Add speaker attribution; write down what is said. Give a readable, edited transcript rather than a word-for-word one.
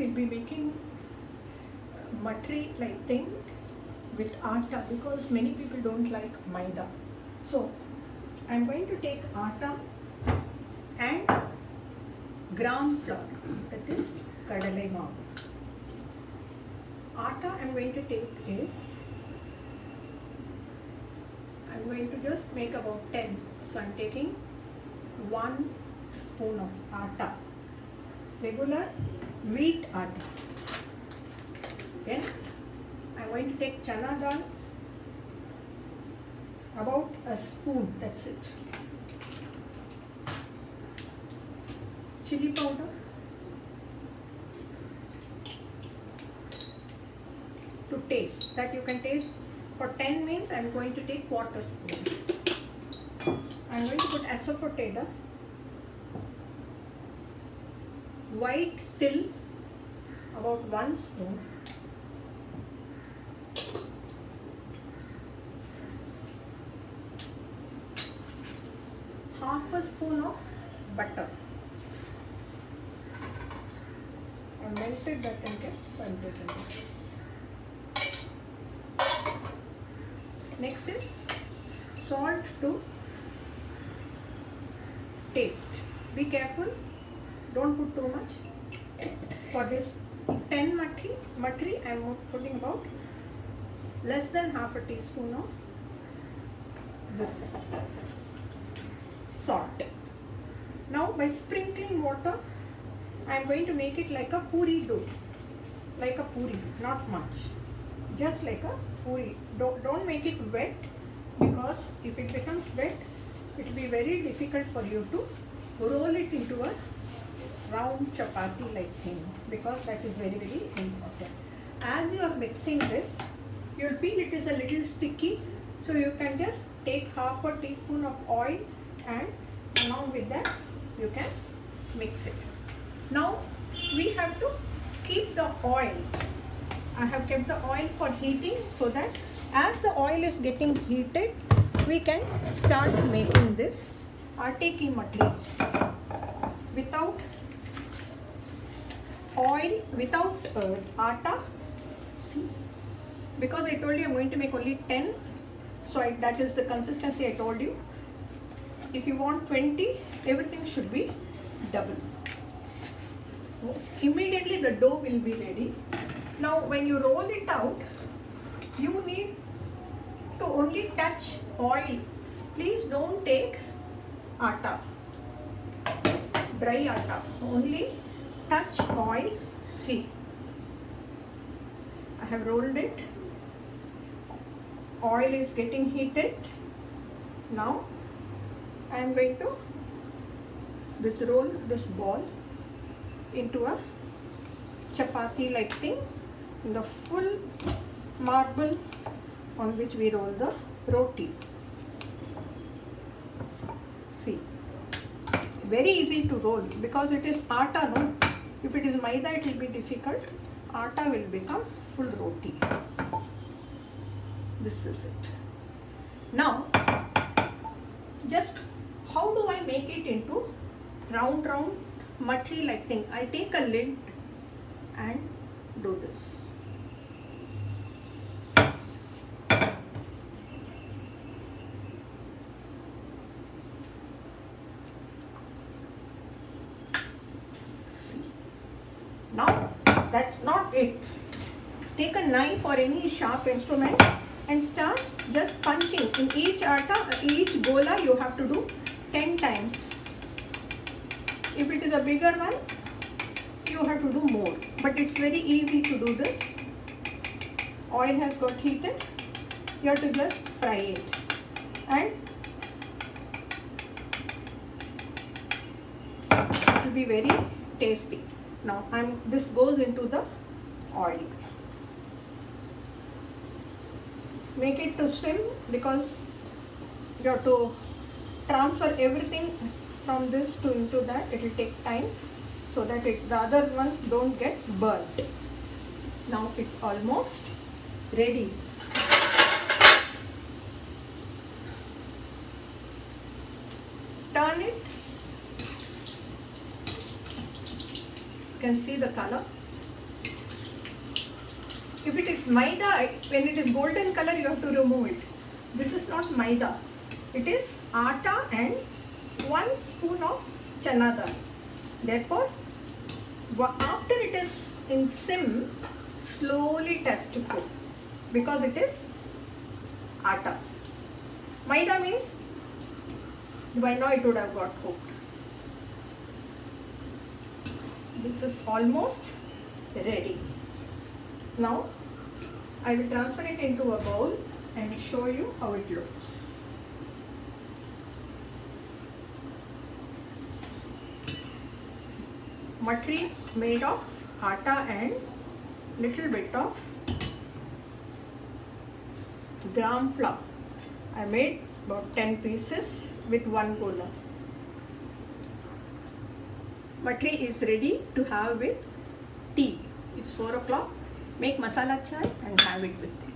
Speaker 1: we'll be making matri like thing with atta, because many people don't like maida. So I'm going to take atta and gram flour, that is kadalai maavu. Atta I'm going to take is, I'm going to just make about 10. So I'm taking 1 spoon of atta, regular wheat atta. Then I'm going to take chana dal, about a spoon, that's it. Chili powder, to taste, that you can taste. For 10 means I'm going to take quarter spoon. I'm going to put asafoetida, white till, about 1 spoon, half a spoon of butter. I melted that and kept, I'm taking it. Next is salt to taste. Be careful, don't put too much. For this 10 matri, I am putting about less than half a teaspoon of this salt. Now by sprinkling water, I am going to make it like a puri dough, like a puri, not much, just like a puri. Don't make it wet, because if it becomes wet, it will be very difficult for you to roll it into a round chapati like thing, because that is very, very important. As you are mixing this, you will feel it is a little sticky, so you can just take half a teaspoon of oil and along with that you can mix it. Now we have to keep the oil. I have kept the oil for heating, so that as the oil is getting heated, we can start making this atte ki matri. Without oil, without atta, see, because I told you I'm going to make only 10, so that is the consistency I told you. If you want 20, everything should be double. Immediately the dough will be ready. Now when you roll it out, you need to only touch oil. Please don't take atta, dry atta, only touch oil. See, I have rolled it. Oil is getting heated. Now I am going to roll this ball into a chapati like thing, in the full marble on which we roll the roti. See, very easy to roll, because it is atta, no? If it is maida, it will be difficult. Atta will become full roti. This is it. Now, just how do I make it into round matri like thing? I take a lid and do this. See. Now that's not it. Take a knife or any sharp instrument and start just punching. In each atta, each gola you have to do 10 times. If it is a bigger one, you have to do more. But it's very easy to do this. Oil has got heated. You have to just fry it. And it will be very tasty. Now this goes into the oil. Make it to sim, because you have to transfer everything from this to into that. It will take time, so that the other ones don't get burnt. Now it's almost ready. Turn it. You can see the color. If it is maida, when it is golden color, you have to remove it. This is not maida. It is atta and 1 spoon of chana dal. Therefore, after it is in sim, slowly test to cook because it is atta. Maida means by now it would have got cooked. This is almost ready. Now I will transfer it into a bowl and show you how it looks. Matri made of atta and little bit of gram flour. I made about 10 pieces with 1 gola. Matri is ready to have with tea. It's 4 o'clock. Make masala chai and have it with it.